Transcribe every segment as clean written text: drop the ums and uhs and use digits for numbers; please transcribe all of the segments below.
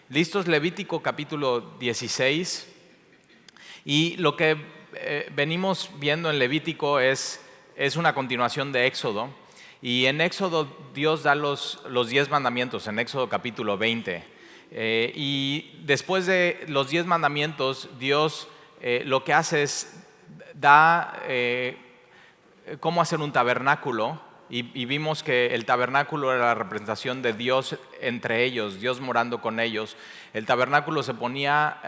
Listos, Levítico capítulo 16. Y lo que venimos viendo en Levítico es una continuación de Éxodo. Y en Éxodo Dios da los 10 mandamientos, en Éxodo capítulo 20. Y después de los 10 mandamientos, Dios lo que hace es da cómo hacer un tabernáculo. Y vimos que el tabernáculo era la representación de Dios entre ellos, Dios morando con ellos. El tabernáculo se ponía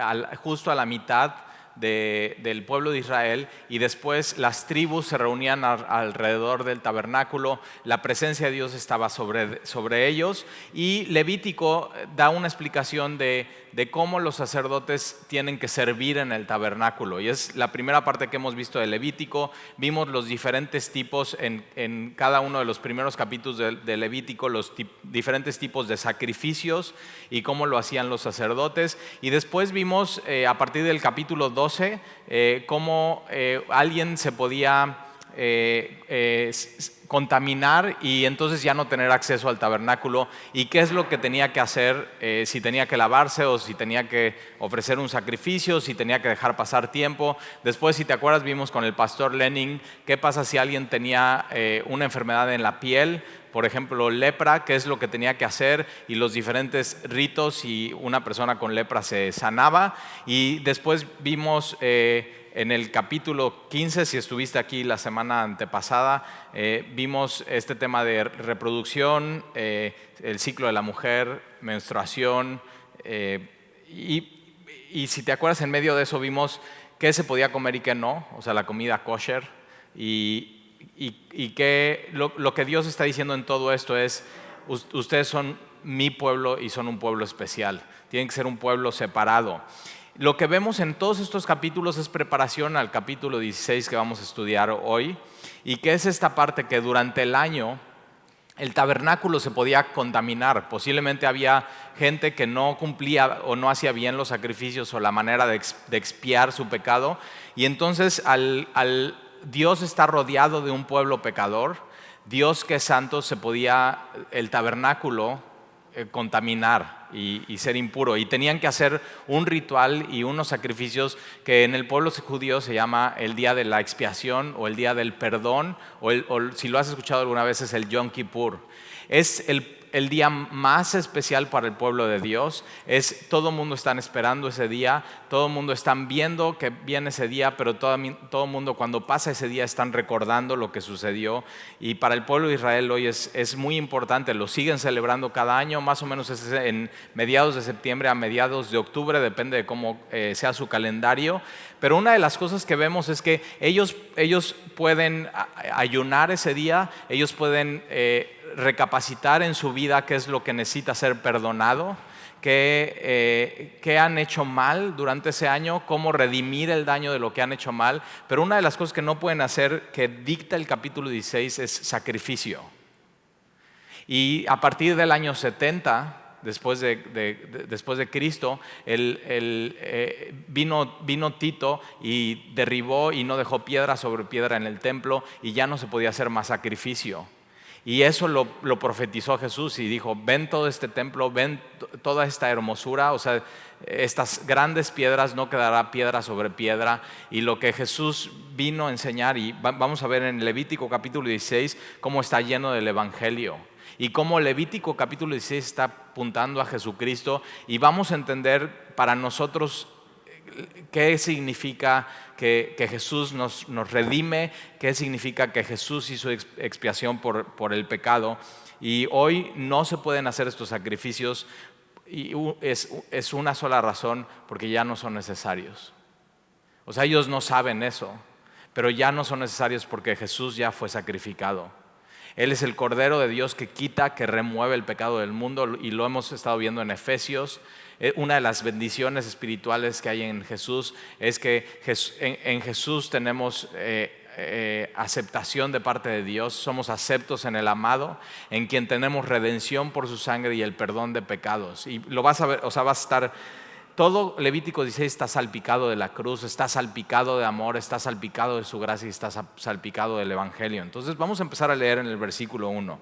justo a la mitad del pueblo de Israel, y después las tribus se reunían alrededor del tabernáculo. La presencia de Dios estaba sobre ellos, y Levítico da una explicación de cómo los sacerdotes tienen que servir en el tabernáculo, y es la primera parte que hemos visto de Levítico. Vimos los diferentes tipos en cada uno de los primeros capítulos de Levítico, los diferentes tipos de sacrificios y cómo lo hacían los sacerdotes. Y después vimos a partir del capítulo 12 cómo alguien se podía contaminar y entonces ya no tener acceso al tabernáculo, y qué es lo que tenía que hacer, si tenía que lavarse o si tenía que ofrecer un sacrificio, si tenía que dejar pasar tiempo. Después, si te acuerdas, vimos con el pastor Lenin qué pasa si alguien tenía una enfermedad en la piel, por ejemplo lepra, qué es lo que tenía que hacer y los diferentes ritos si una persona con lepra se sanaba. Y después vimos en el capítulo 15, si estuviste aquí la semana antepasada, vimos este tema de reproducción, el ciclo de la mujer, menstruación, y si te acuerdas, en medio de eso vimos qué se podía comer y qué no, o sea, la comida kosher. Y que lo que Dios está diciendo en todo esto es: ustedes son mi pueblo y son un pueblo especial, tienen que ser un pueblo separado. Lo que vemos en todos estos capítulos es preparación al capítulo 16 que vamos a estudiar hoy, y que es esta parte que durante el año el tabernáculo se podía contaminar. Posiblemente había gente que no cumplía o no hacía bien los sacrificios o la manera de expiar su pecado, y entonces al Dios está rodeado de un pueblo pecador, Dios que es santo, el tabernáculo contaminar y ser impuro, y tenían que hacer un ritual y unos sacrificios que en el pueblo judío se llama el día de la expiación o el día del perdón, o si lo has escuchado alguna vez, es el Yom Kippur. Es el día más especial para el pueblo de Dios. Todo el mundo está esperando ese día, todo el mundo está viendo que viene ese día, pero todo el mundo, cuando pasa ese día, están recordando lo que sucedió. Y para el pueblo de Israel hoy es muy importante, lo siguen celebrando cada año, más o menos es en mediados de septiembre a mediados de octubre, depende de cómo sea su calendario. Pero una de las cosas que vemos es que ellos pueden ayunar ese día, ellos pueden recapacitar en su vida qué es lo que necesita ser perdonado, qué han hecho mal durante ese año, cómo redimir el daño de lo que han hecho mal. Pero una de las cosas que no pueden hacer, que dicta el capítulo 16, es sacrificio. Y a partir del año 70, después de Cristo, vino Tito y derribó y no dejó piedra sobre piedra en el templo, y ya no se podía hacer más sacrificio. Y eso lo profetizó Jesús y dijo: ven todo este templo, ven toda esta hermosura, o sea, estas grandes piedras, no quedará piedra sobre piedra. Y lo que Jesús vino a enseñar, y vamos a ver en Levítico capítulo 16 cómo está lleno del evangelio, y cómo Levítico capítulo 16 está apuntando a Jesucristo, y vamos a entender para nosotros qué significa que Jesús nos redime, qué significa que Jesús hizo expiación por el pecado. Y hoy no se pueden hacer estos sacrificios, y es una sola razón: porque ya no son necesarios. O sea, ellos no saben eso, pero ya no son necesarios porque Jesús ya fue sacrificado. Él es el Cordero de Dios que quita, que remueve el pecado del mundo, y lo hemos estado viendo en Efesios. Una de las bendiciones espirituales que hay en Jesús es que en Jesús tenemos aceptación de parte de Dios, somos aceptos en el amado, en quien tenemos redención por su sangre y el perdón de pecados. Y lo vas a ver, o sea, vas a estar... Todo Levítico 16 está salpicado de la cruz, está salpicado de amor, está salpicado de su gracia y está salpicado del evangelio. Entonces vamos a empezar a leer en el versículo 1.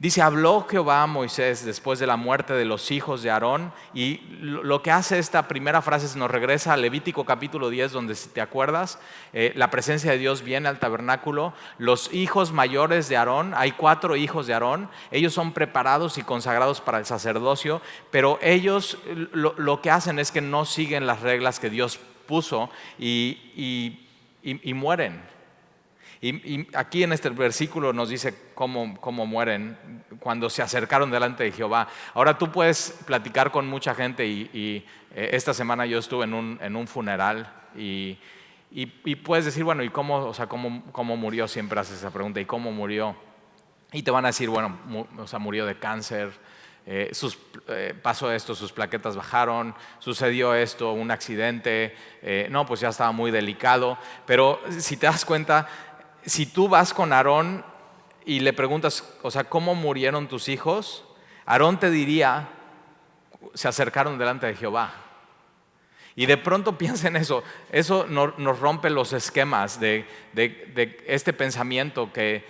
Dice, habló Jehová a Moisés después de la muerte de los hijos de Aarón, y lo que hace esta primera frase nos regresa a Levítico capítulo 10, donde, si te acuerdas, la presencia de Dios viene al tabernáculo. Los hijos mayores de Aarón, hay 4 hijos de Aarón, ellos son preparados y consagrados para el sacerdocio, pero ellos lo que hacen es que no siguen las reglas que Dios puso y mueren. Y aquí en este versículo nos dice cómo mueren cuando se acercaron delante de Jehová. Ahora tú puedes platicar con mucha gente y esta semana yo estuve en un funeral y puedes decir, bueno, ¿y cómo murió? Siempre haces esa pregunta, ¿y cómo murió? Y te van a decir, bueno, murió de cáncer, pasó esto, sus plaquetas bajaron, sucedió esto, un accidente, no, pues ya estaba muy delicado. Pero si te das cuenta, si tú vas con Aarón y le preguntas, ¿cómo murieron tus hijos? Aarón te diría, se acercaron delante de Jehová. Y de pronto piensa en eso. Eso nos rompe los esquemas de este pensamiento que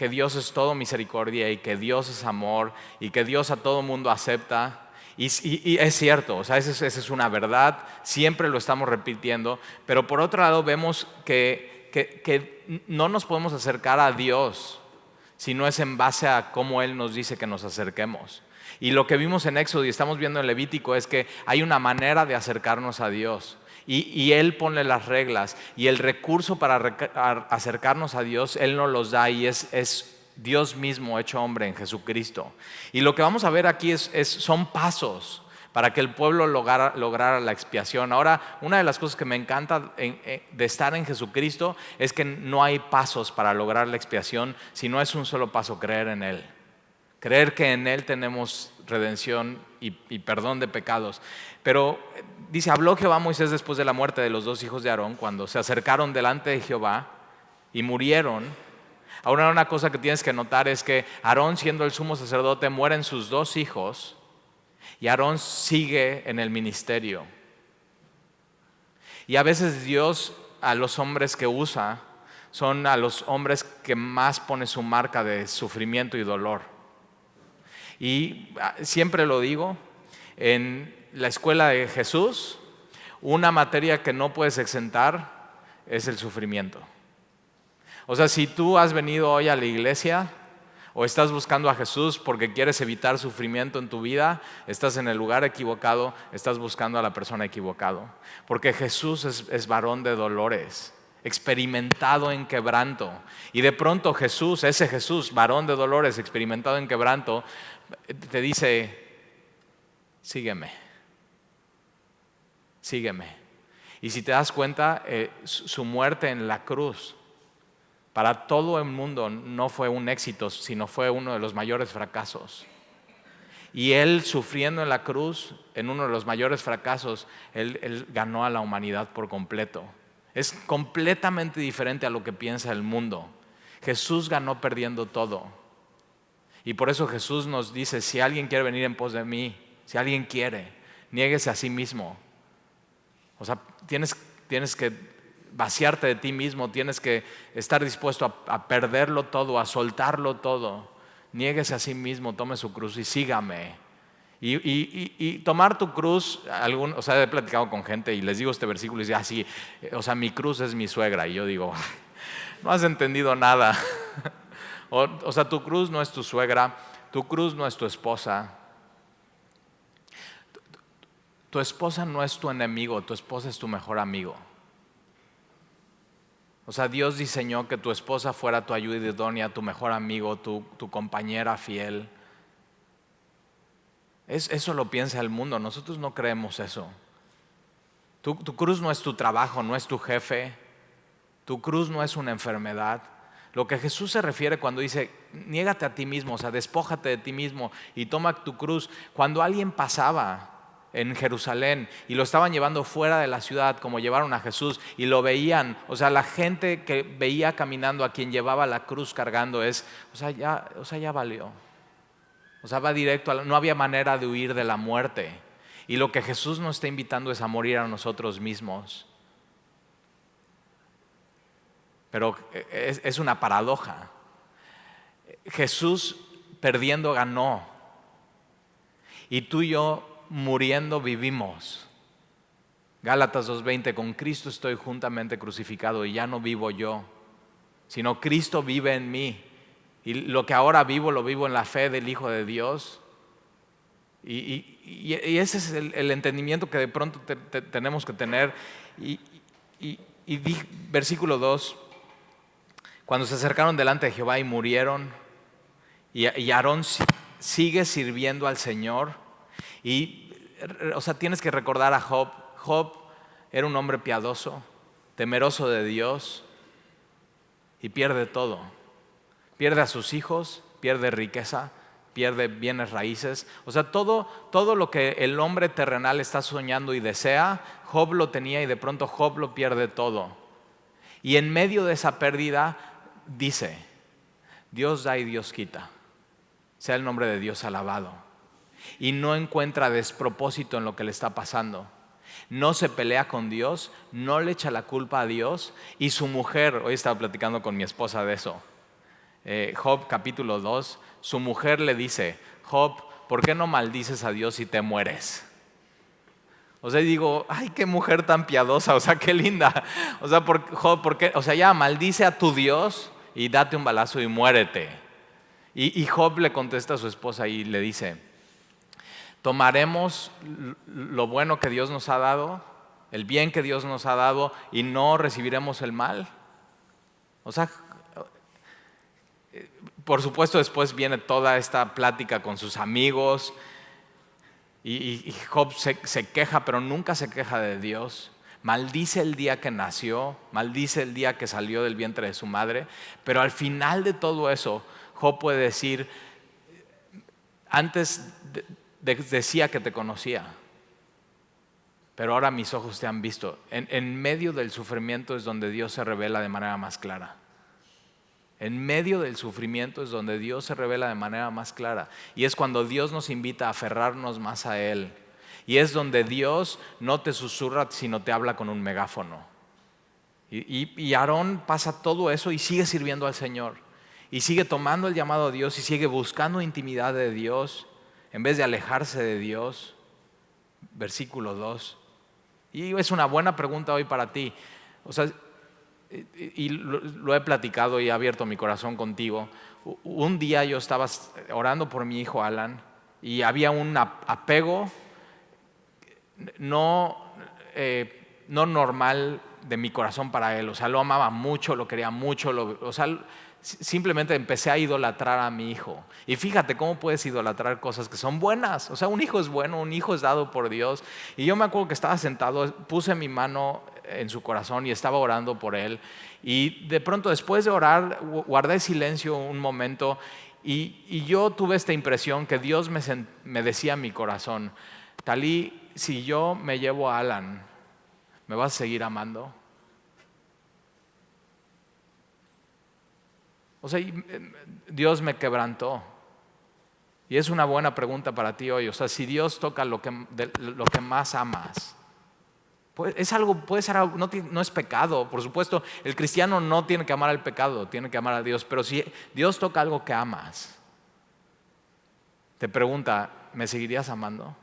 Dios es todo misericordia y que Dios es amor y que Dios a todo mundo acepta. Y es cierto, esa es una verdad, siempre lo estamos repitiendo, pero por otro lado vemos que no nos podemos acercar a Dios si no es en base a cómo Él nos dice que nos acerquemos. Y lo que vimos en Éxodo y estamos viendo en Levítico es que hay una manera de acercarnos a Dios. Y Él pone las reglas y el recurso para acercarnos a Dios, Él nos los da, y es Dios mismo hecho hombre en Jesucristo. Y lo que vamos a ver aquí son pasos para que el pueblo lograra la expiación. Ahora, una de las cosas que me encanta de estar en Jesucristo es que no hay pasos para lograr la expiación, sino es un solo paso: creer en Él. Creer que en Él tenemos redención y perdón de pecados. Pero dice, habló Jehová a Moisés después de la muerte de los 2 hijos de Aarón, cuando se acercaron delante de Jehová y murieron. Ahora, una cosa que tienes que notar es que Aarón, siendo el sumo sacerdote, mueren sus 2 hijos y Aarón sigue en el ministerio. Y a veces Dios, a los hombres que usa, son a los hombres que más pone su marca de sufrimiento y dolor. Y siempre lo digo, en la escuela de Jesús, una materia que no puedes exentar es el sufrimiento. O sea, si tú has venido hoy a la iglesia o estás buscando a Jesús porque quieres evitar sufrimiento en tu vida, estás en el lugar equivocado, estás buscando a la persona equivocada. Porque Jesús es varón de dolores, experimentado en quebranto. Y de pronto Jesús, ese Jesús, varón de dolores, experimentado en quebranto, te dice, sígueme. Y si te das cuenta, su muerte en la cruz para todo el mundo no fue un éxito, sino fue uno de los mayores fracasos. Y Él, sufriendo en la cruz, en uno de los mayores fracasos, Él ganó a la humanidad por completo. Es completamente diferente a lo que piensa el mundo. Jesús ganó perdiendo todo. Y por eso Jesús nos dice, si alguien quiere venir en pos de mí, si alguien quiere, niéguese a sí mismo. O sea, tienes que vaciarte de ti mismo, tienes que estar dispuesto a perderlo todo, a soltarlo todo. Niéguese a sí mismo, tome su cruz y sígame. Y tomar tu cruz, he platicado con gente y les digo este versículo y dice, mi cruz es mi suegra. Y yo digo, no has entendido nada. O sea, tu cruz no es tu suegra, tu cruz no es tu esposa. Tu esposa no es tu enemigo, tu esposa es tu mejor amigo. O sea, Dios diseñó que tu esposa fuera tu ayuda idónea, tu mejor amigo, tu compañera fiel. Eso lo piensa el mundo, nosotros no creemos eso. Tu cruz no es tu trabajo, no es tu jefe. Tu cruz no es una enfermedad. Lo que Jesús se refiere cuando dice, niégate a ti mismo, o sea, despójate de ti mismo y toma tu cruz. Cuando alguien pasaba en Jerusalén y lo estaban llevando fuera de la ciudad, como llevaron a Jesús, y lo veían, o sea, la gente que veía caminando a quien llevaba la cruz cargando ya valió. O sea, va directo, no había manera de huir de la muerte. Y lo que Jesús nos está invitando es a morir a nosotros mismos. Pero es una paradoja. Jesús perdiendo ganó. Y tú y yo muriendo vivimos. Gálatas 2:20, con Cristo estoy juntamente crucificado y ya no vivo yo, sino Cristo vive en mí. Y lo que ahora vivo, lo vivo en la fe del Hijo de Dios. Y ese es el entendimiento que de pronto tenemos que tener. Versículo 2, cuando se acercaron delante de Jehová y murieron, y Aarón sigue sirviendo al Señor. O sea, tienes que recordar a Job. Job era un hombre piadoso, temeroso de Dios, y pierde todo. Pierde a sus hijos, pierde riqueza, pierde bienes raíces. O sea, todo lo que el hombre terrenal está soñando y desea, Job lo tenía y de pronto Job lo pierde todo. Y en medio de esa pérdida dice, Dios da y Dios quita. Sea el nombre de Dios alabado. Y no encuentra despropósito en lo que le está pasando. No se pelea con Dios, no le echa la culpa a Dios. Y su mujer, hoy estaba platicando con mi esposa de eso, Job capítulo 2, su mujer le dice, Job, ¿por qué no maldices a Dios y te mueres? O sea, digo, ay, qué mujer tan piadosa, o sea, qué linda. O sea, Job, ¿por qué? O sea, ya maldice a tu Dios y date un balazo y muérete. Y Job le contesta a su esposa y le dice, tomaremos lo bueno que Dios nos ha dado, el bien que Dios nos ha dado, y no recibiremos el mal. O sea, por supuesto después viene toda esta plática con sus amigos y Job se queja, pero nunca se queja de Dios. Maldice el día que nació, maldice el día que salió del vientre de su madre, pero al final de todo eso, Job puede decir, antes decía que te conocía, pero ahora mis ojos te han visto. En medio del sufrimiento es donde Dios se revela de manera más clara. En medio del sufrimiento es donde Dios se revela de manera más clara. Y es cuando Dios nos invita a aferrarnos más a Él. Y es donde Dios no te susurra, sino te habla con un megáfono. Y Aarón pasa todo eso y sigue sirviendo al Señor. Y sigue tomando el llamado a Dios y sigue buscando intimidad de Dios en vez de alejarse de Dios. Versículo 2. Y es una buena pregunta hoy para ti. O sea, y lo he platicado y he abierto mi corazón contigo. Un día yo estaba orando por mi hijo Alan y había un apego no normal de mi corazón para él. O sea, lo amaba mucho, lo quería mucho, o sea, simplemente empecé a idolatrar a mi hijo. Y fíjate cómo puedes idolatrar cosas que son buenas. O sea, un hijo es bueno, un hijo es dado por Dios. Y yo me acuerdo que estaba sentado, puse mi mano en su corazón y estaba orando por él. Y de pronto después de orar, guardé silencio un momento y yo tuve esta impresión que Dios me decía en mi corazón, Talí, si yo me llevo a Alan, ¿me vas a seguir amando? O sea, Dios me quebrantó. Y es una buena pregunta para ti hoy. O sea, si Dios toca lo que más amas, puede ser algo, no es pecado. Por supuesto, el cristiano no tiene que amar al pecado, tiene que amar a Dios. Pero si Dios toca algo que amas, te pregunta, ¿me seguirías amando?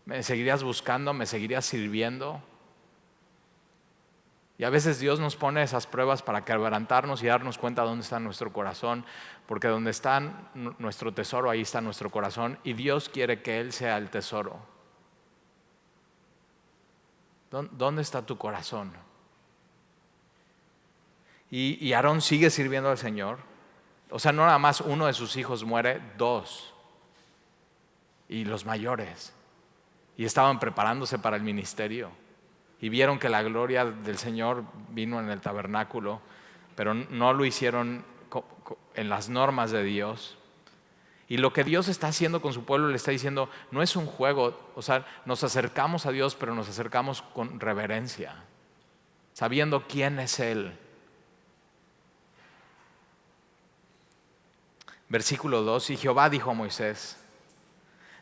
¿Me seguirías buscando? ¿Me seguirías sirviendo? Y a veces Dios nos pone esas pruebas para quebrantarnos y darnos cuenta de dónde está nuestro corazón, porque donde está nuestro tesoro, ahí está nuestro corazón, y Dios quiere que Él sea el tesoro. ¿Dónde está tu corazón? Y Aarón sigue sirviendo al Señor. O sea, no nada más uno de sus hijos muere, 2. Y los mayores. Y estaban preparándose para el ministerio. Y vieron que la gloria del Señor vino en el tabernáculo, pero no lo hicieron en las normas de Dios. Y lo que Dios está haciendo con su pueblo, le está diciendo, no es un juego. O sea, nos acercamos a Dios, pero nos acercamos con reverencia, sabiendo quién es Él. Versículo 2, y Jehová dijo a Moisés,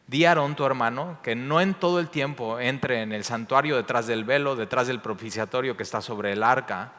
di a Aarón tu hermano que no en todo el tiempo entre en el santuario detrás del velo, detrás del propiciatorio que está sobre el arca,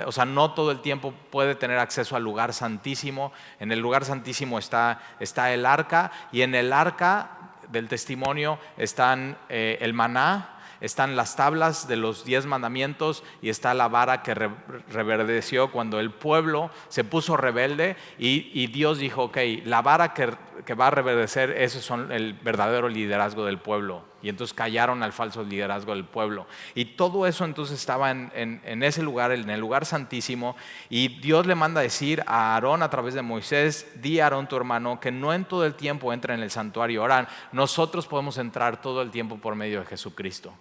O sea, no todo el tiempo puede tener acceso al lugar santísimo. En el lugar santísimo está el arca, y en el arca del testimonio están el maná, están las tablas de los 10 mandamientos y está la vara que reverdeció cuando el pueblo se puso rebelde y Dios dijo, ok, la vara que va a reverdecer, esos son el verdadero liderazgo del pueblo. Y entonces callaron al falso liderazgo del pueblo. Y todo eso entonces estaba en ese lugar, en el lugar santísimo. Y Dios le manda decir a Aarón a través de Moisés, di a Aarón tu hermano que no en todo el tiempo entre en el santuario. Ahora, nosotros podemos entrar todo el tiempo por medio de Jesucristo.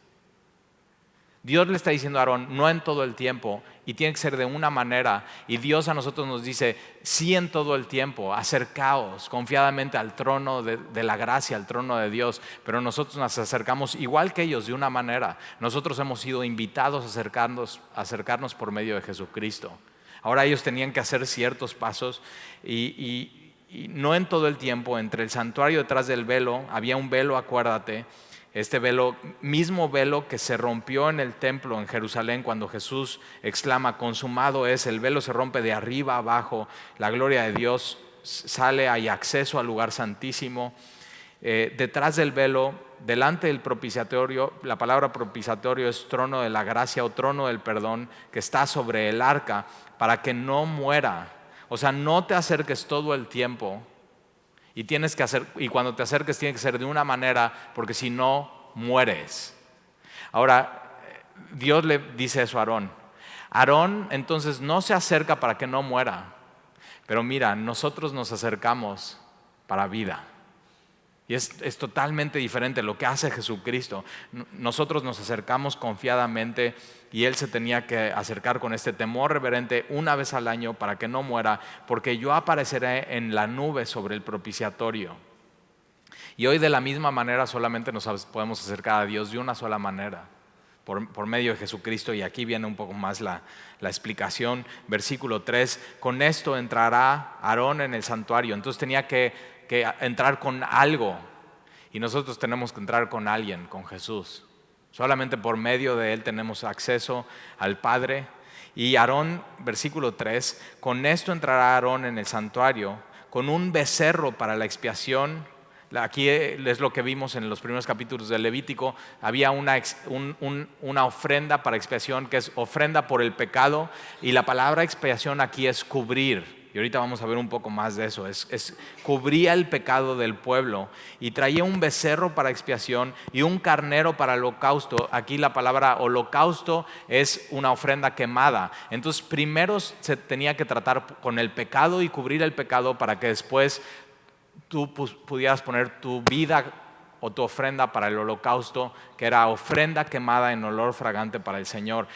Dios le está diciendo a Aarón, no en todo el tiempo, y tiene que ser de una manera. Y Dios a nosotros nos dice, sí en todo el tiempo, acercaos confiadamente al trono de la gracia, al trono de Dios. Pero nosotros nos acercamos igual que ellos, de una manera. Nosotros hemos sido invitados a acercarnos por medio de Jesucristo. Ahora ellos tenían que hacer ciertos pasos y no en todo el tiempo. Entre el santuario detrás del velo, había un velo, acuérdate. Este velo, mismo velo que se rompió en el templo en Jerusalén cuando Jesús exclama, consumado es, el velo se rompe de arriba a abajo, la gloria de Dios sale, hay acceso al lugar santísimo. Detrás del velo, delante del propiciatorio, la palabra propiciatorio es trono de la gracia o trono del perdón, que está sobre el arca para que no muera. O sea, no te acerques todo el tiempo. Y cuando te acerques tiene que ser de una manera, porque si no, mueres. Ahora, Dios le dice eso a Aarón. Aarón entonces no se acerca para que no muera. Pero mira, nosotros nos acercamos para vida. Y es totalmente diferente lo que hace Jesucristo. Nosotros nos acercamos confiadamente y Él se tenía que acercar con este temor reverente una vez al año para que no muera, porque yo apareceré en la nube sobre el propiciatorio. Y hoy de la misma manera solamente nos podemos acercar a Dios de una sola manera, por medio de Jesucristo. Y aquí viene un poco más la explicación. Versículo 3, con esto entrará Aarón en el santuario. Entonces tenía que entrar con algo, y nosotros tenemos que entrar con alguien, con Jesús. Solamente por medio de Él tenemos acceso al Padre. Y Aarón, versículo 3, con esto entrará Aarón en el santuario con un becerro para la expiación. Aquí es lo que vimos en los primeros capítulos del Levítico. Había una ofrenda para expiación, que es ofrenda por el pecado, y la palabra expiación aquí es cubrir. Y ahorita vamos a ver un poco más de eso. Cubría el pecado del pueblo y traía un becerro para expiación y un carnero para holocausto. Aquí la palabra holocausto es una ofrenda quemada. Entonces primero se tenía que tratar con el pecado y cubrir el pecado para que después tú pudieras poner tu vida o tu ofrenda para el holocausto, que era ofrenda quemada en olor fragante para el Señor.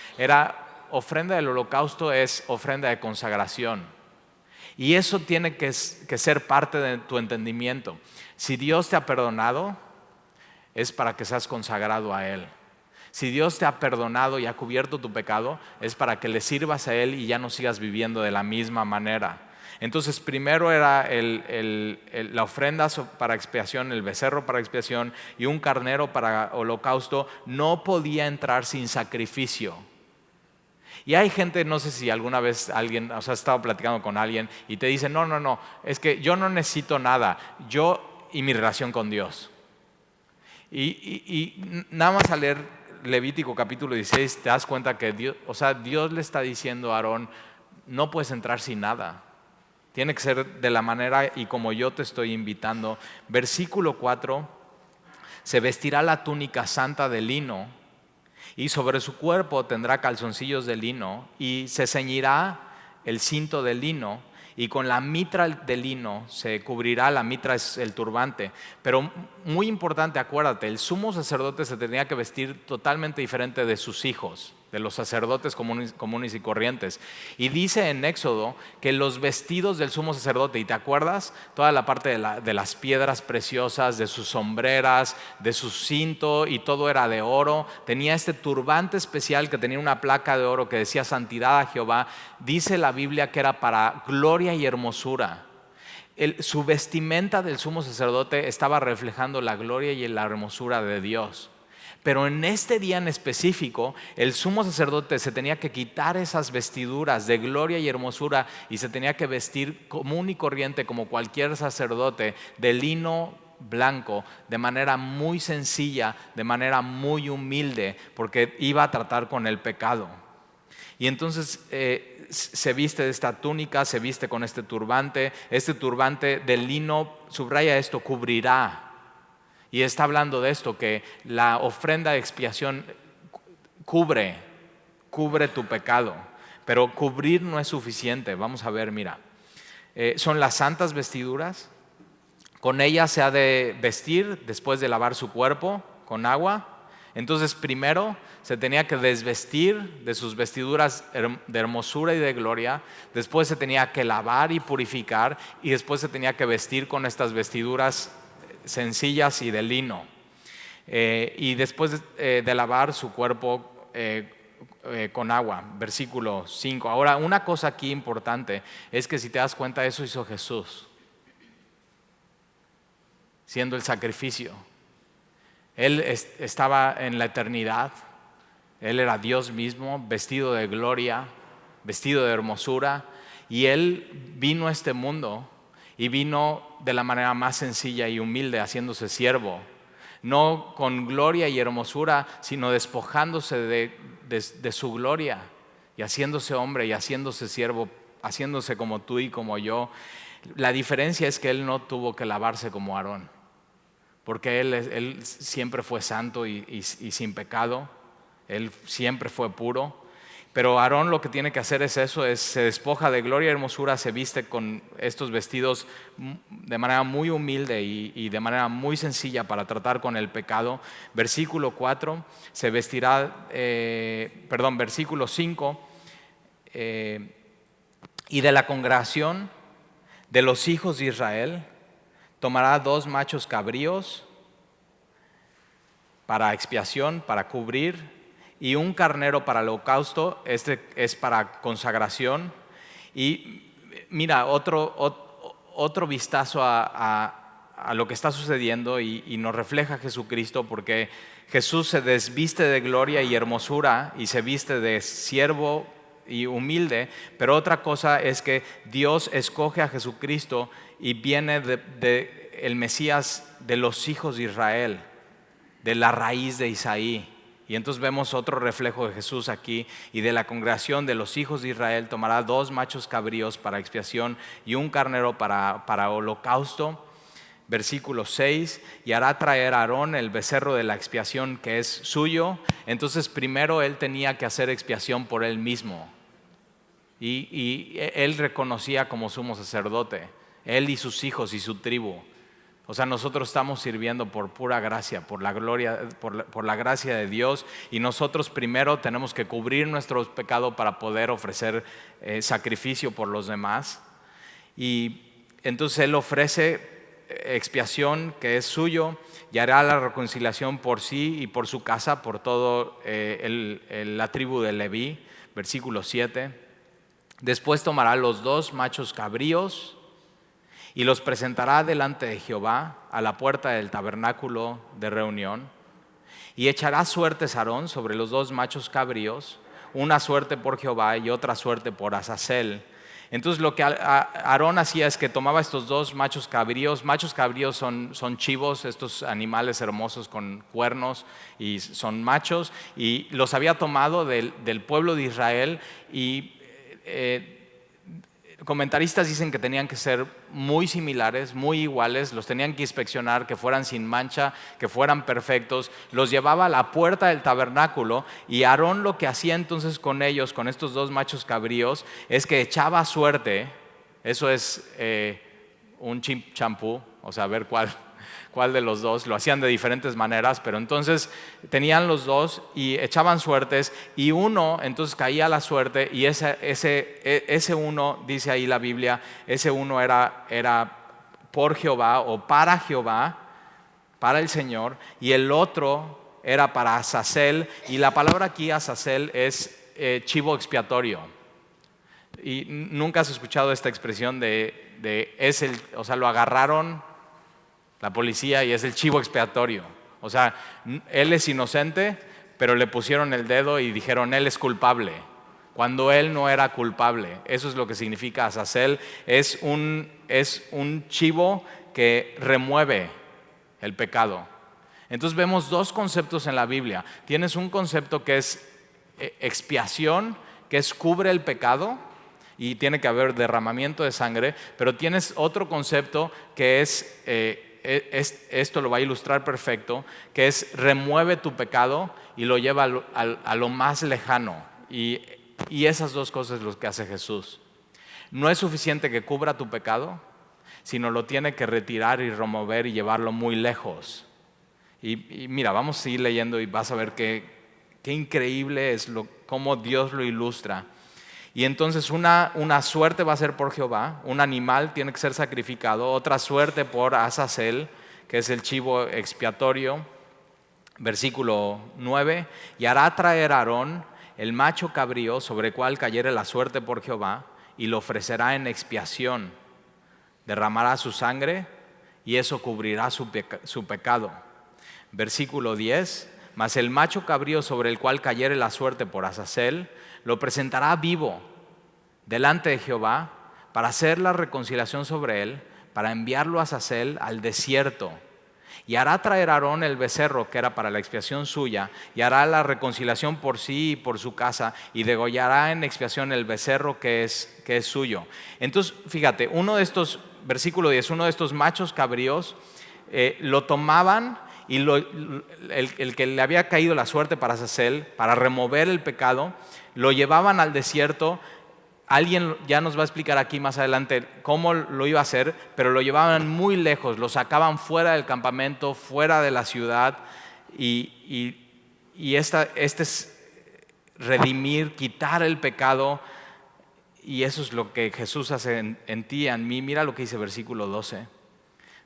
Ofrenda del holocausto es ofrenda de consagración. Y eso tiene que ser parte de tu entendimiento. Si Dios te ha perdonado, es para que seas consagrado a Él. Si Dios te ha perdonado y ha cubierto tu pecado, es para que le sirvas a Él y ya no sigas viviendo de la misma manera. Entonces primero era la ofrenda para expiación, el becerro para expiación y un carnero para holocausto. No podía entrar sin sacrificio. Y hay gente, no sé si alguna vez alguien, has estado platicando con alguien y te dice, no, es que yo no necesito nada, yo y mi relación con Dios. Y nada más al leer Levítico capítulo 16 te das cuenta que Dios le está diciendo a Aarón, no puedes entrar sin nada. Tiene que ser de la manera y como yo te estoy invitando. Versículo 4, se vestirá la túnica santa de lino, y sobre su cuerpo tendrá calzoncillos de lino, y se ceñirá el cinto de lino, y con la mitra de lino se cubrirá. La mitra es el turbante. Pero muy importante, acuérdate, el sumo sacerdote se tenía que vestir totalmente diferente de sus hijos, de los sacerdotes comunes y corrientes. Y dice en Éxodo que los vestidos del sumo sacerdote, ¿y te acuerdas? Toda la parte de las piedras preciosas, de sus sombreras, de su cinto, y todo era de oro. Tenía este turbante especial que tenía una placa de oro que decía santidad a Jehová. Dice la Biblia que era para gloria y hermosura. Su vestimenta del sumo sacerdote estaba reflejando la gloria y la hermosura de Dios. Pero en este día en específico, el sumo sacerdote se tenía que quitar esas vestiduras de gloria y hermosura y se tenía que vestir común y corriente como cualquier sacerdote, de lino blanco, de manera muy sencilla, de manera muy humilde, porque iba a tratar con el pecado. Y entonces se viste de esta túnica, se viste con este turbante de lino, subraya esto, cubrirá. Y está hablando de esto, que la ofrenda de expiación cubre tu pecado. Pero cubrir no es suficiente. Vamos a ver, mira. Son las santas vestiduras. Con ellas se ha de vestir después de lavar su cuerpo con agua. Entonces primero se tenía que desvestir de sus vestiduras de hermosura y de gloria. Después se tenía que lavar y purificar. Y después se tenía que vestir con estas vestiduras sencillas y de lino, y después de lavar su cuerpo con agua. Versículo 5. Ahora, una cosa aquí importante es que si te das cuenta, eso hizo Jesús, siendo el sacrificio. Él estaba en la eternidad, Él era Dios mismo, vestido de gloria, vestido de hermosura, y Él vino a este mundo. Y vino de la manera más sencilla y humilde, haciéndose siervo. No con gloria y hermosura, sino despojándose de su gloria y haciéndose hombre y haciéndose siervo, haciéndose como tú y como yo. La diferencia es que Él no tuvo que lavarse como Aarón, porque Él siempre fue santo y sin pecado. Él siempre fue puro. Pero Aarón lo que tiene que hacer es eso, se despoja de gloria y hermosura, se viste con estos vestidos de manera muy humilde y de manera muy sencilla para tratar con el pecado. Versículo 4, se vestirá, versículo 5, y de la congregación de los hijos de Israel tomará 2 machos cabríos para expiación, para cubrir, y un carnero para el holocausto. Este es para consagración. Y mira, otro vistazo a lo que está sucediendo y nos refleja Jesucristo, porque Jesús se desviste de gloria y hermosura y se viste de siervo y humilde, pero otra cosa es que Dios escoge a Jesucristo y viene de el Mesías de los hijos de Israel, de la raíz de Isaí. Y entonces vemos otro reflejo de Jesús aquí. Y de la congregación de los hijos de Israel tomará 2 machos cabríos para expiación y un carnero para holocausto. Versículo 6, y hará traer a Aarón el becerro de la expiación que es suyo. Entonces primero él tenía que hacer expiación por él mismo. Y él reconocía como sumo sacerdote, él y sus hijos y su tribu. O sea, nosotros estamos sirviendo por pura gracia, por la gloria, por la gracia de Dios, y nosotros primero tenemos que cubrir nuestros pecados para poder ofrecer sacrificio por los demás. Y entonces Él ofrece expiación que es suyo y hará la reconciliación por sí y por su casa, por todo la tribu de Leví. Versículo 7. Después tomará los 2 machos cabríos y los presentará delante de Jehová a la puerta del tabernáculo de reunión, y echará suertes Aarón sobre los 2 machos cabríos, una suerte por Jehová y otra suerte por Azazel. Entonces lo que Aarón hacía es que tomaba estos 2 machos cabríos son chivos, estos animales hermosos con cuernos, y son machos, y los había tomado del pueblo de Israel, y comentaristas dicen que tenían que ser muy similares, muy iguales, los tenían que inspeccionar, que fueran sin mancha, que fueran perfectos. Los llevaba a la puerta del tabernáculo, y Aarón lo que hacía entonces con ellos, con estos 2 machos cabríos, es que echaba suerte. Eso es un champú, o sea, a ver cuál de los 2, lo hacían de diferentes maneras, pero entonces tenían los 2 y echaban suertes, y uno entonces caía la suerte, y ese uno, dice ahí la Biblia, ese uno era por Jehová o para Jehová, para el Señor, y el otro era para Azazel, y la palabra aquí Azazel es chivo expiatorio. Y nunca has escuchado esta expresión o sea, lo agarraron la policía y es el chivo expiatorio. O sea, él es inocente, pero le pusieron el dedo y dijeron, él es culpable, cuando él no era culpable. Eso es lo que significa Azazel. Es un chivo que remueve el pecado. Entonces vemos dos conceptos en la Biblia. Tienes un concepto que es expiación, que es cubre el pecado, y tiene que haber derramamiento de sangre, pero tienes otro concepto que esto lo va a ilustrar perfecto, que es remueve tu pecado y lo lleva a lo más lejano. Y esas dos cosas es lo que hace Jesús. No es suficiente que cubra tu pecado, sino lo tiene que retirar y remover y llevarlo muy lejos. Y mira, vamos a seguir leyendo y vas a ver qué increíble es cómo Dios lo ilustra. Y entonces una suerte va a ser por Jehová, un animal tiene que ser sacrificado, otra suerte por Azazel, que es el chivo expiatorio. Versículo 9, y hará traer a Aarón el macho cabrío sobre el cual cayere la suerte por Jehová, y lo ofrecerá en expiación. Derramará su sangre, y eso cubrirá su pecado. Versículo 10, mas el macho cabrío sobre el cual cayere la suerte por Azazel, lo presentará vivo delante de Jehová para hacer la reconciliación sobre él, para enviarlo a Azazel al desierto. Y hará traer a Aarón el becerro que era para la expiación suya, y hará la reconciliación por sí y por su casa, y degollará en expiación el becerro que es suyo. Entonces, fíjate, versículo 10, uno de estos machos cabríos lo tomaban, y el que le había caído la suerte para Azazel, para remover el pecado, lo llevaban al desierto. Alguien ya nos va a explicar aquí más adelante cómo lo iba a hacer, pero lo llevaban muy lejos, lo sacaban fuera del campamento, fuera de la ciudad, y este es redimir, quitar el pecado, y eso es lo que Jesús hace en ti y en mí. Mira lo que dice versículo 12.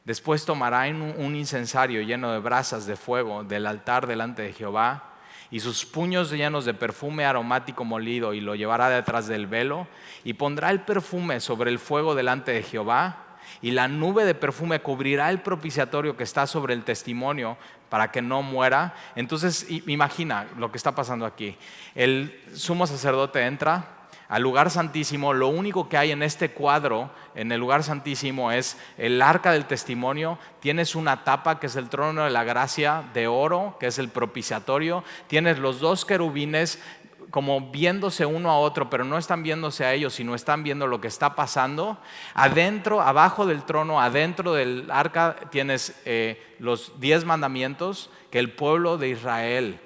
Después tomará un incensario lleno de brasas de fuego del altar delante de Jehová, y sus puños llenos de perfume aromático molido, y lo llevará detrás del velo, y pondrá el perfume sobre el fuego delante de Jehová, y la nube de perfume cubrirá el propiciatorio que está sobre el testimonio, para que no muera. Entonces imagina lo que está pasando aquí. El sumo sacerdote entra al lugar santísimo. Lo único que hay en este cuadro, en el lugar santísimo, es el arca del testimonio. Tienes una tapa que es el trono de la gracia de oro, que es el propiciatorio. Tienes los dos querubines como viéndose uno a otro, pero no están viéndose a ellos, sino están viendo lo que está pasando. Adentro, abajo del trono, adentro del arca, tienes los 10 mandamientos que el pueblo de Israel,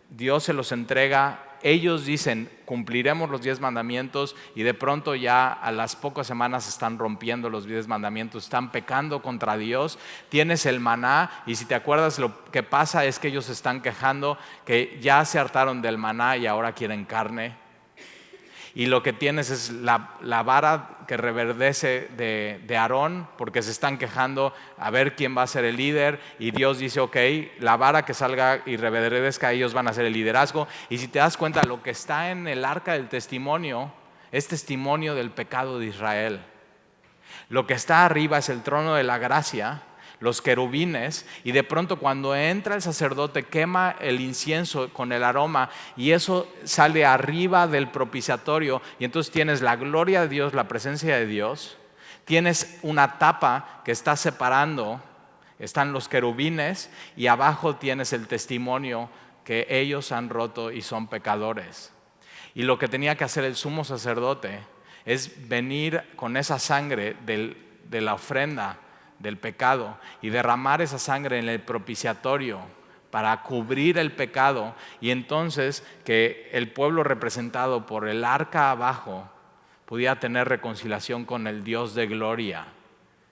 Dios se los entrega. Ellos dicen, cumpliremos los 10 mandamientos, y de pronto ya a las pocas semanas están rompiendo los 10 mandamientos, están pecando contra Dios. Tienes el maná, y si te acuerdas, lo que pasa es que ellos se están quejando que ya se hartaron del maná y ahora quieren carne. Y lo que tienes es la vara que reverdece de Aarón, porque se están quejando a ver quién va a ser el líder, y Dios dice, ok, la vara que salga y reverdezca, ellos van a ser el liderazgo. Y si te das cuenta, lo que está en el arca del testimonio es testimonio del pecado de Israel. Lo que está arriba es el trono de la gracia, los querubines, y de pronto cuando entra el sacerdote quema el incienso con el aroma, y eso sale arriba del propiciatorio, y entonces tienes la gloria de Dios, la presencia de Dios. Tienes una tapa que está separando, están los querubines, y abajo tienes el testimonio que ellos han roto y son pecadores. Y lo que tenía que hacer el sumo sacerdote es venir con esa sangre de la ofrenda del pecado y derramar esa sangre en el propiciatorio para cubrir el pecado, y entonces que el pueblo representado por el arca abajo pudiera tener reconciliación con el Dios de gloria.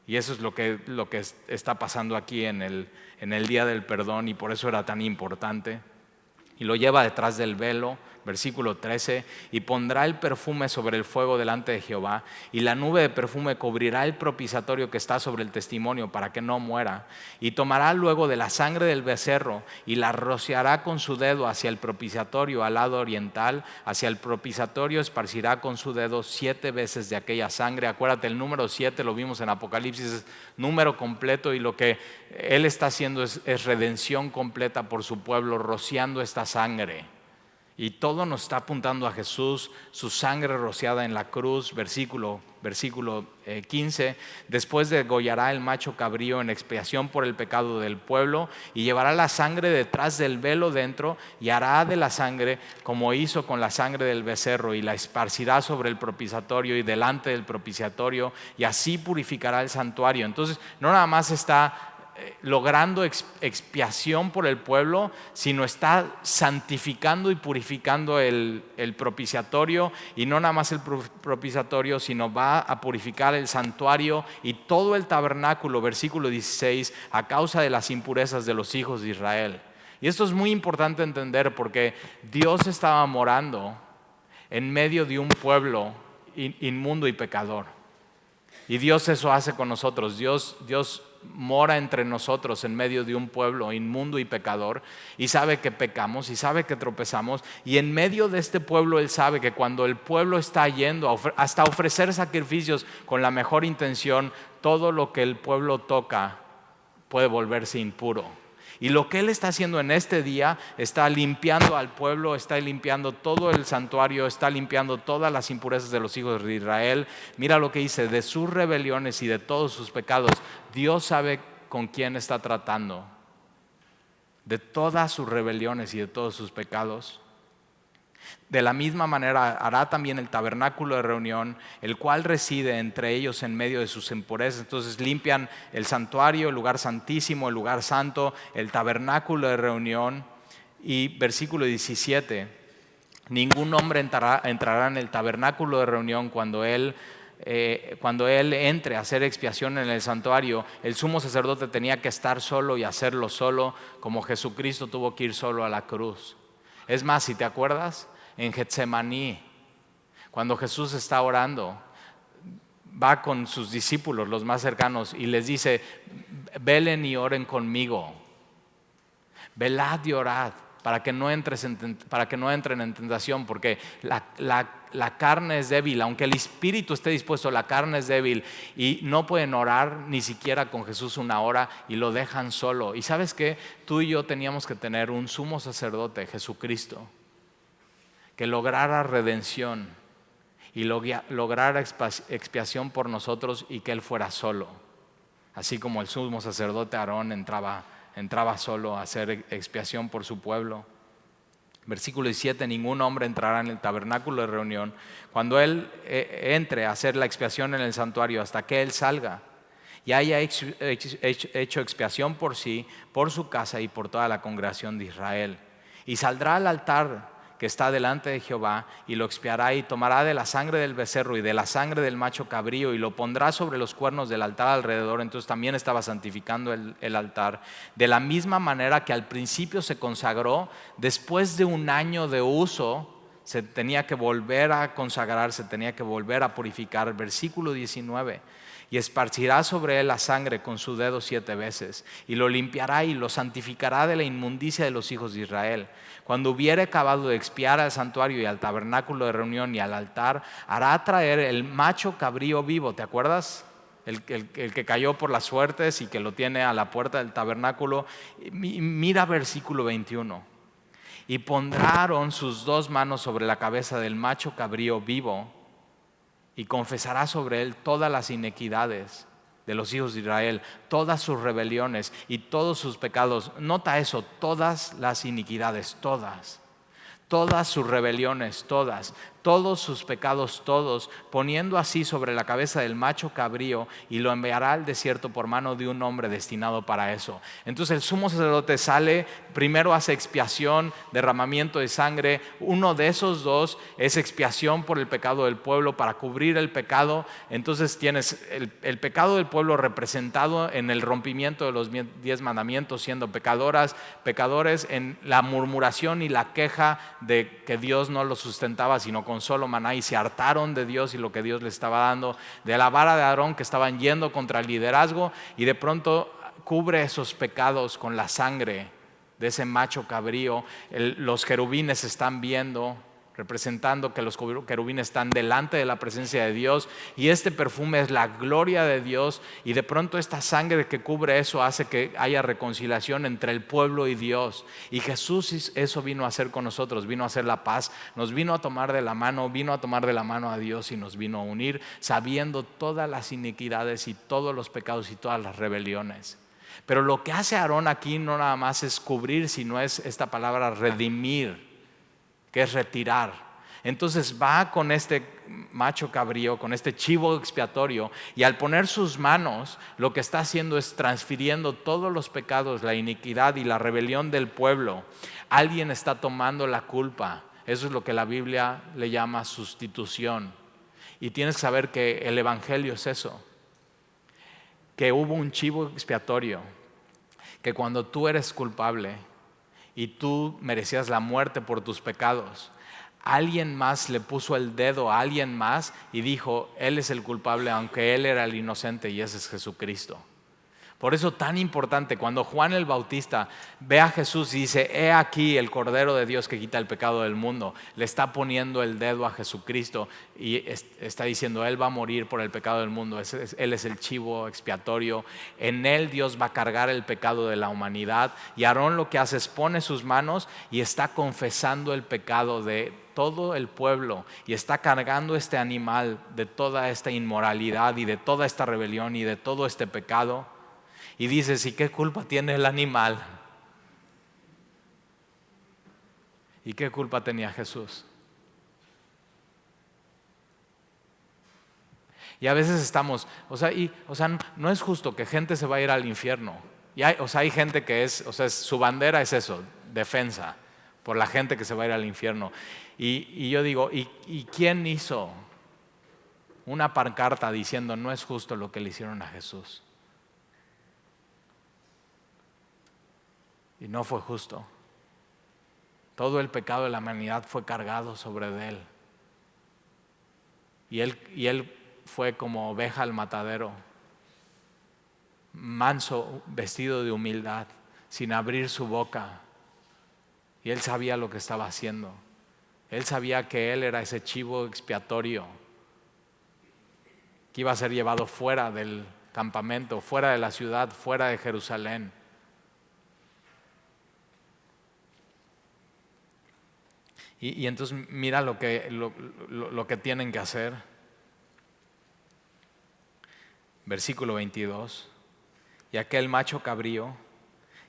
Y eso es lo que está pasando aquí en el día del perdón, y por eso era tan importante. Y lo lleva detrás del velo Versículo 13, y pondrá el perfume sobre el fuego delante de Jehová, y la nube de perfume cubrirá el propiciatorio que está sobre el testimonio para que no muera. Y tomará luego de la sangre del becerro y la rociará con su dedo hacia el propiciatorio al lado oriental, hacia el propiciatorio esparcirá con su dedo 7 veces de aquella sangre. Acuérdate, el número 7 lo vimos en Apocalipsis, es número completo, y lo que Él está haciendo es redención completa por su pueblo, rociando esta sangre. Y todo nos está apuntando a Jesús, su sangre rociada en la cruz. Versículo 15, después degollará el macho cabrío en expiación por el pecado del pueblo, y llevará la sangre detrás del velo dentro, y hará de la sangre como hizo con la sangre del becerro, y la esparcirá sobre el propiciatorio y delante del propiciatorio, y así purificará el santuario. Entonces no nada más está logrando expiación por el pueblo, sino está santificando y purificando el propiciatorio, y no nada más el propiciatorio, sino va a purificar el santuario y todo el tabernáculo, versículo 16, a causa de las impurezas de los hijos de Israel. Y esto es muy importante entender, porque Dios estaba morando en medio de un pueblo inmundo y pecador. Y Dios eso hace con nosotros. Dios mora entre nosotros en medio de un pueblo inmundo y pecador, y sabe que pecamos y sabe que tropezamos, y en medio de este pueblo Él sabe que cuando el pueblo está yendo hasta ofrecer sacrificios con la mejor intención, todo lo que el pueblo toca puede volverse impuro. Y lo que Él está haciendo en este día, está limpiando al pueblo, está limpiando todo el santuario, está limpiando todas las impurezas de los hijos de Israel. Mira lo que dice: de sus rebeliones y de todos sus pecados. Dios sabe con quién está tratando. De todas sus rebeliones y de todos sus pecados. De la misma manera hará también el tabernáculo de reunión, el cual reside entre ellos en medio de sus impurezas. Entonces limpian el santuario, el lugar santísimo, el lugar santo, el tabernáculo de reunión. Y versículo 17, ningún hombre entrará en el tabernáculo de reunión cuando él entre a hacer expiación en el santuario. El sumo sacerdote tenía que estar solo y hacerlo solo, como Jesucristo tuvo que ir solo a la cruz. Es más, si te acuerdas, en Getsemaní, cuando Jesús está orando, va con sus discípulos, los más cercanos, y les dice: velen y oren conmigo, velad y orad, para que no entren en tentación, porque la carne es débil. Aunque el espíritu esté dispuesto, la carne es débil, y no pueden orar ni siquiera con Jesús una hora, y lo dejan solo. Y ¿sabes qué? Tú y yo teníamos que tener un sumo sacerdote, Jesucristo, que lograra redención y lograra expiación por nosotros, y que Él fuera solo, así como el sumo sacerdote Aarón entraba solo a hacer expiación por su pueblo. Versículo 17, ningún hombre entrará en el tabernáculo de reunión cuando él entre a hacer la expiación en el santuario, hasta que él salga y haya hecho expiación por sí, por su casa y por toda la congregación de Israel. Y saldrá al altar que está delante de Jehová, y lo expiará, y tomará de la sangre del becerro y de la sangre del macho cabrío, y lo pondrá sobre los cuernos del altar alrededor. Entonces también estaba santificando el altar, de la misma manera que al principio se consagró. Después de un año de uso se tenía que volver a consagrar, se tenía que volver a purificar. Versículo 19, y esparcirá sobre él la sangre con su dedo 7 veces, y lo limpiará y lo santificará de la inmundicia de los hijos de Israel. Cuando hubiere acabado de expiar al santuario y al tabernáculo de reunión y al altar, hará traer el macho cabrío vivo. ¿Te acuerdas? El que cayó por las suertes y que lo tiene a la puerta del tabernáculo. Mira versículo 21. Y pondrá Aarón sus 2 manos sobre la cabeza del macho cabrío vivo, y confesará sobre él todas las iniquidades de los hijos de Israel, todas sus rebeliones y todos sus pecados. Nota eso: todas las iniquidades, todas sus rebeliones, todas todos sus pecados todos, poniendo así sobre la cabeza del macho cabrío, y lo enviará al desierto por mano de un hombre destinado para eso. Entonces el sumo sacerdote sale, primero hace expiación, derramamiento de sangre. Uno de esos dos es expiación por el pecado del pueblo, para cubrir el pecado. Entonces tienes el pecado del pueblo representado en el rompimiento de los 10 mandamientos, siendo pecadores en la murmuración y la queja de que Dios no los sustentaba sino con solo maná, y se hartaron de Dios y lo que Dios les estaba dando, de la vara de Aarón, que estaban yendo contra el liderazgo, y de pronto cubre esos pecados con la sangre de ese macho cabrío. Los querubines están viendo, representando que los querubines están delante de la presencia de Dios, y este perfume es la gloria de Dios, y de pronto esta sangre que cubre eso hace que haya reconciliación entre el pueblo y Dios. Y Jesús eso vino a hacer con nosotros, vino a hacer la paz, nos vino a tomar de la mano, vino a tomar de la mano a Dios y nos vino a unir, sabiendo todas las iniquidades y todos los pecados y todas las rebeliones. Pero lo que hace Aarón aquí no nada más es cubrir, sino es esta palabra redimir, que es retirar. Entonces va con este macho cabrío, con este chivo expiatorio, y al poner sus manos, lo que está haciendo es transfiriendo todos los pecados, la iniquidad y la rebelión del pueblo. Alguien está tomando la culpa. Eso es lo que la Biblia le llama sustitución. Y tienes que saber que el evangelio es eso, que hubo un chivo expiatorio, que cuando tú eres culpable y tú merecías la muerte por tus pecados, alguien más le puso el dedo a alguien más y dijo: él es el culpable, aunque él era el inocente, y ese es Jesucristo. Por eso tan importante, cuando Juan el Bautista ve a Jesús y dice: he aquí el Cordero de Dios que quita el pecado del mundo, le está poniendo el dedo a Jesucristo y está diciendo: él va a morir por el pecado del mundo, él es el chivo expiatorio, en él Dios va a cargar el pecado de la humanidad. Y Aarón lo que hace es pone sus manos y está confesando el pecado de todo el pueblo, y está cargando este animal de toda esta inmoralidad y de toda esta rebelión y de todo este pecado. Y dices: ¿y qué culpa tiene el animal? ¿Y qué culpa tenía Jesús? Y a veces estamos, no es justo que gente se va a ir al infierno. Y hay gente que su bandera es eso, defensa por la gente que se va a ir al infierno. Y yo digo: ¿y quién hizo una pancarta diciendo no es justo lo que le hicieron a Jesús? Y no fue justo. Todo el pecado de la humanidad fue cargado sobre él. Y él fue como oveja al matadero, manso, vestido de humildad, sin abrir su boca. Y él sabía lo que estaba haciendo. Él sabía que él era ese chivo expiatorio que iba a ser llevado fuera del campamento, fuera de la ciudad, fuera de Jerusalén. Y entonces mira lo que tienen que hacer. Versículo 22. Y aquel macho cabrío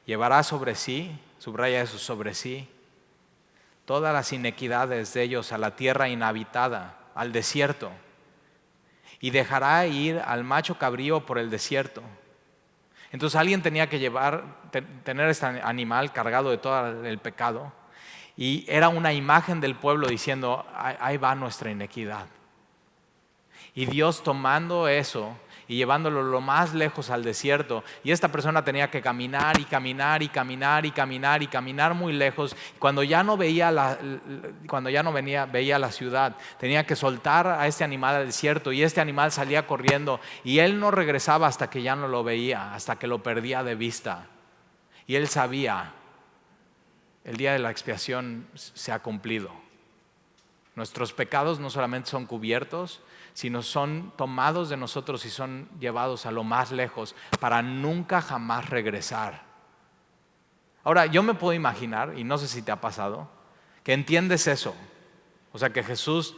llevará sobre sí, subraya eso, sobre sí, todas las inequidades de ellos a la tierra inhabitada, al desierto, y dejará ir al macho cabrío por el desierto. Entonces alguien tenía que tener este animal cargado de todo el pecado, y era una imagen del pueblo diciendo: ahí va nuestra inequidad. Y Dios tomando eso y llevándolo lo más lejos al desierto, y esta persona tenía que caminar y caminar y caminar y caminar y caminar muy lejos. Cuando ya no veía veía la ciudad, tenía que soltar a este animal al desierto, y este animal salía corriendo, y él no regresaba hasta que ya no lo veía, hasta que lo perdía de vista. Y él sabía: el día de la expiación se ha cumplido. Nuestros pecados no solamente son cubiertos, sino son tomados de nosotros y son llevados a lo más lejos para nunca jamás regresar. Ahora, yo me puedo imaginar, y no sé si te ha pasado, que entiendes eso. O sea, que Jesús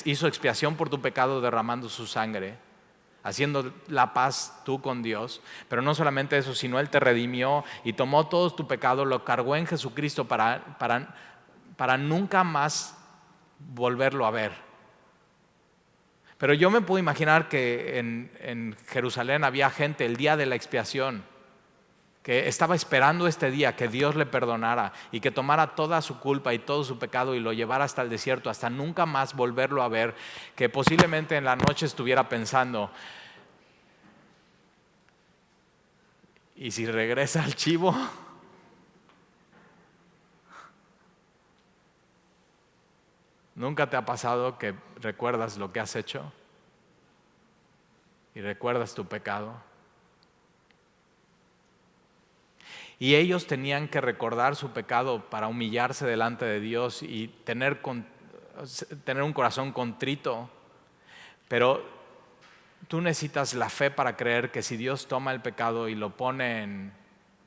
hizo expiación por tu pecado derramando su sangre, haciendo la paz tú con Dios. Pero no solamente eso, sino Él te redimió y tomó todo tu pecado, lo cargó en Jesucristo para para nunca más volverlo a ver. Pero yo me puedo imaginar que en Jerusalén había gente el día de la expiación que estaba esperando este día, que Dios le perdonara y que tomara toda su culpa y todo su pecado y lo llevara hasta el desierto, hasta nunca más volverlo a ver, que posiblemente en la noche estuviera pensando, ¿y si regresa al chivo? ¿Nunca te ha pasado que recuerdas lo que has hecho y recuerdas tu pecado? Y ellos tenían que recordar su pecado para humillarse delante de Dios y tener un corazón contrito. Pero tú necesitas la fe para creer que si Dios toma el pecado y lo pone en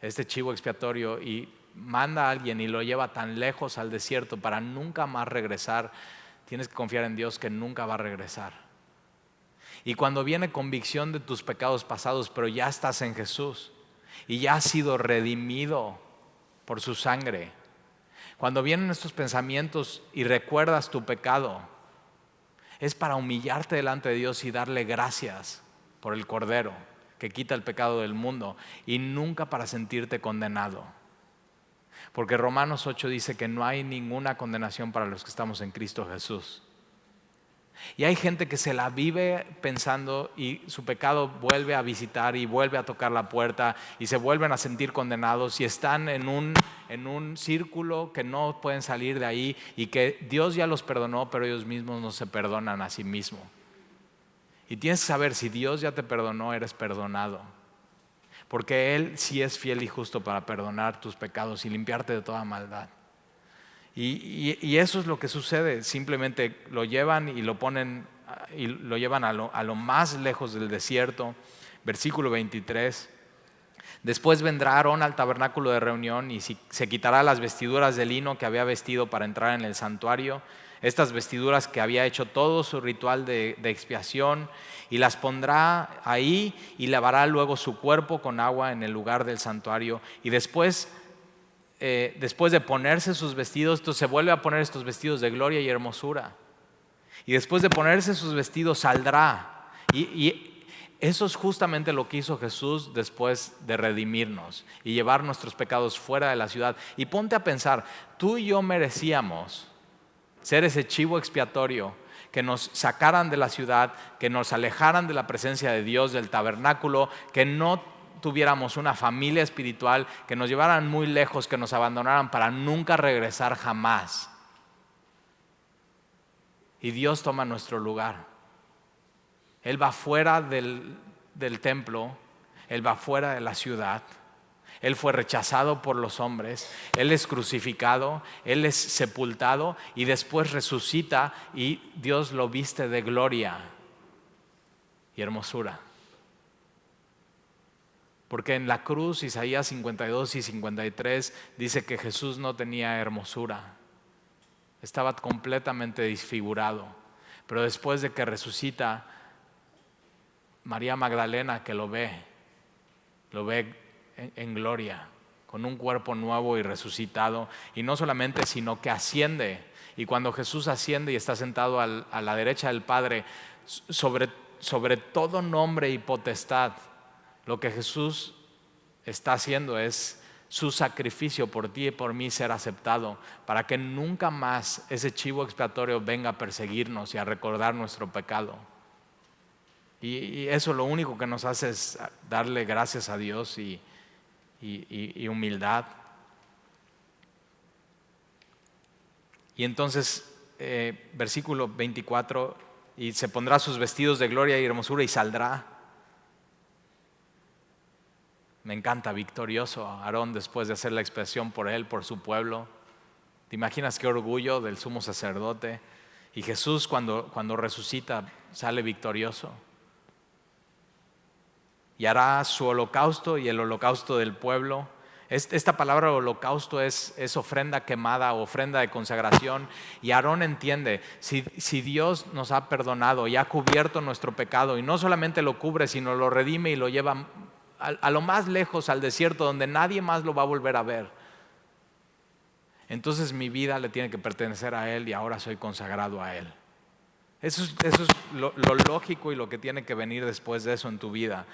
este chivo expiatorio y manda a alguien y lo lleva tan lejos al desierto para nunca más regresar, tienes que confiar en Dios que nunca va a regresar. Y cuando viene convicción de tus pecados pasados, pero ya estás en Jesús y ya has sido redimido por su sangre, cuando vienen estos pensamientos y recuerdas tu pecado, es para humillarte delante de Dios y darle gracias por el Cordero que quita el pecado del mundo, y nunca para sentirte condenado. Porque Romanos 8 dice que no hay ninguna condenación para los que estamos en Cristo Jesús. Y hay gente que se la vive pensando y su pecado vuelve a visitar y vuelve a tocar la puerta y se vuelven a sentir condenados y están en un círculo que no pueden salir de ahí, y que Dios ya los perdonó, pero ellos mismos no se perdonan a sí mismos. Y tienes que saber, si Dios ya te perdonó, eres perdonado. Porque Él sí es fiel y justo para perdonar tus pecados y limpiarte de toda maldad. Y eso es lo que sucede. Simplemente lo llevan y lo ponen y lo llevan a lo más lejos del desierto. Versículo 23. Después vendrá Aarón al tabernáculo de reunión y se quitará las vestiduras de lino que había vestido para entrar en el santuario, estas vestiduras que había hecho todo su ritual de expiación, y las pondrá ahí y lavará luego su cuerpo con agua en el lugar del santuario. Y después de ponerse sus vestidos, entonces se vuelve a poner estos vestidos de gloria y hermosura. Y después de ponerse sus vestidos saldrá. Y eso es justamente lo que hizo Jesús después de redimirnos y llevar nuestros pecados fuera de la ciudad. Y ponte a pensar, tú y yo merecíamos ser ese chivo expiatorio, que nos sacaran de la ciudad, que nos alejaran de la presencia de Dios, del tabernáculo, que no tuviéramos una familia espiritual, que nos llevaran muy lejos, que nos abandonaran para nunca regresar jamás. Y Dios toma nuestro lugar. Él va fuera del templo, Él va fuera de la ciudad. Él fue rechazado por los hombres, Él es crucificado, Él es sepultado y después resucita, y Dios lo viste de gloria y hermosura. Porque en la cruz, Isaías 52 y 53 dice que Jesús no tenía hermosura, estaba completamente desfigurado. Pero después de que resucita, María Magdalena, que lo ve en gloria, con un cuerpo nuevo y resucitado, y no solamente, sino que asciende. Y cuando Jesús asciende y está sentado a la derecha del Padre, sobre todo nombre y potestad, lo que Jesús está haciendo es su sacrificio por ti y por mí ser aceptado, para que nunca más ese chivo expiatorio venga a perseguirnos y a recordar nuestro pecado. Y eso lo único que nos hace es darle gracias a Dios y humildad. Y entonces, versículo 24, y se pondrá sus vestidos de gloria y hermosura y saldrá. Me encanta, victorioso Aarón después de hacer la expiación por él, por su pueblo. ¿Te imaginas qué orgullo del sumo sacerdote? Y Jesús cuando resucita sale victorioso. Y hará su holocausto y el holocausto del pueblo. Esta palabra holocausto es ofrenda quemada, ofrenda de consagración. Y Aarón entiende, si Dios nos ha perdonado y ha cubierto nuestro pecado, y no solamente lo cubre, sino lo redime y lo lleva a lo más lejos, al desierto, donde nadie más lo va a volver a ver. entonces mi vida le tiene que pertenecer a Él y ahora soy consagrado a Él. Eso es lo lógico y lo que tiene que venir después de eso en tu vida.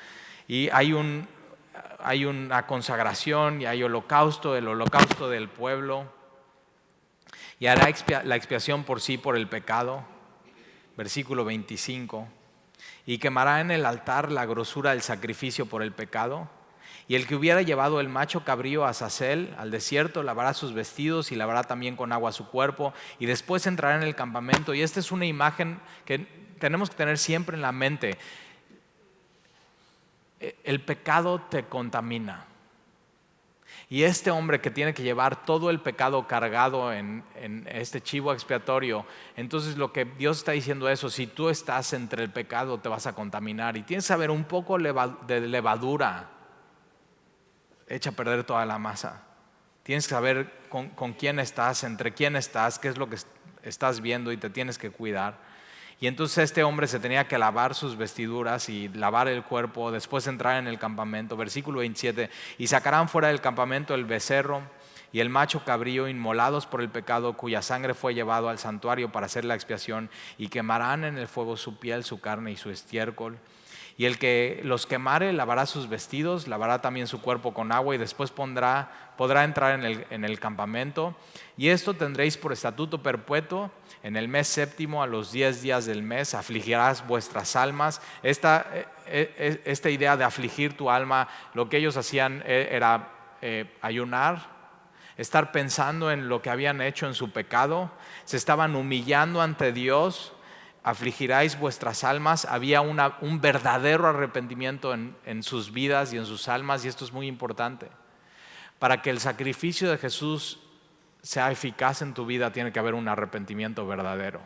Y hay una consagración y hay holocausto, el holocausto del pueblo. Y hará la expiación por sí por el pecado. Versículo 25. Y quemará en el altar la grosura del sacrificio por el pecado. Y el que hubiera llevado el macho cabrío a Azazel, al desierto, lavará sus vestidos y lavará también con agua su cuerpo, y después entrará en el campamento. Y esta es una imagen que tenemos que tener siempre en la mente. El pecado te contamina. Y este hombre que tiene que llevar todo el pecado cargado en este chivo expiatorio, entonces lo que Dios está diciendo es eso: si tú estás entre el pecado te vas a contaminar, y tienes que saber un poco de levadura echa a perder toda la masa. Tienes que saber con quién estás, entre quién estás, qué es lo que estás viendo, y te tienes que cuidar. Y entonces este hombre se tenía que lavar sus vestiduras y lavar el cuerpo, después entrar en el campamento. Versículo 27, y sacarán fuera del campamento el becerro y el macho cabrío inmolados por el pecado, cuya sangre fue llevado al santuario para hacer la expiación, y quemarán en el fuego su piel, su carne y su estiércol. Y el que los quemare lavará sus vestidos, lavará también su cuerpo con agua, y después podrá entrar en el campamento. Y esto tendréis por estatuto perpetuo: en el mes séptimo, a los 10 días del mes, afligirás vuestras almas. Esta idea de afligir tu alma, lo que ellos hacían era ayunar, estar pensando en lo que habían hecho en su pecado, se estaban humillando ante Dios. Afligiráis vuestras almas. Había un verdadero arrepentimiento en sus vidas y en sus almas, y esto es muy importante. Para que el sacrificio de Jesús sea eficaz en tu vida, tiene que haber un arrepentimiento verdadero.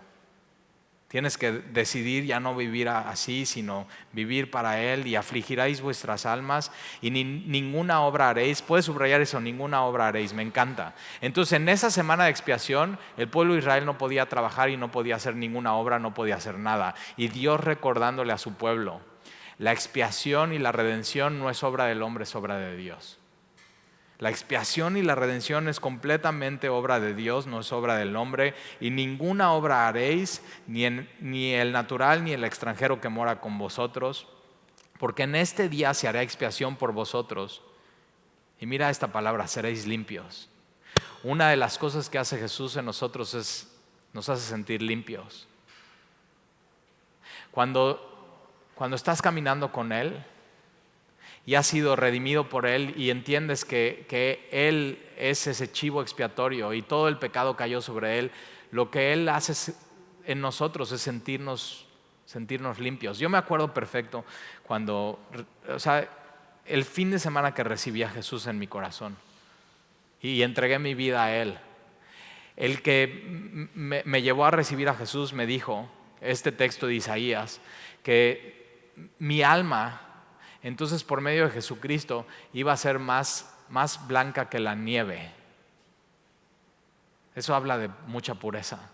Tienes que decidir ya no vivir así, sino vivir para Él. Y afligiráis vuestras almas y ninguna obra haréis. Puedes subrayar eso: ninguna obra haréis. Me encanta. Entonces, en esa semana de expiación, el pueblo de Israel no podía trabajar y no podía hacer ninguna obra, no podía hacer nada. Y Dios recordándole a su pueblo: la expiación y la redención no es obra del hombre, es obra de Dios. La expiación y la redención es completamente obra de Dios, no es obra del hombre. Y ninguna obra haréis, ni el natural ni el extranjero que mora con vosotros, porque en este día se hará expiación por vosotros. Y mira esta palabra: seréis limpios. Una de las cosas que hace Jesús en nosotros nos hace sentir limpios. Cuando estás caminando con Él y has sido redimido por Él, y entiendes que Él es ese chivo expiatorio y todo el pecado cayó sobre Él, lo que Él hace en nosotros es sentirnos limpios. Yo me acuerdo perfecto el fin de semana que recibí a Jesús en mi corazón y entregué mi vida a Él. El que me llevó a recibir a Jesús me dijo, este texto de Isaías, que mi alma, entonces por medio de Jesucristo, iba a ser más blanca que la nieve. Eso habla de mucha pureza.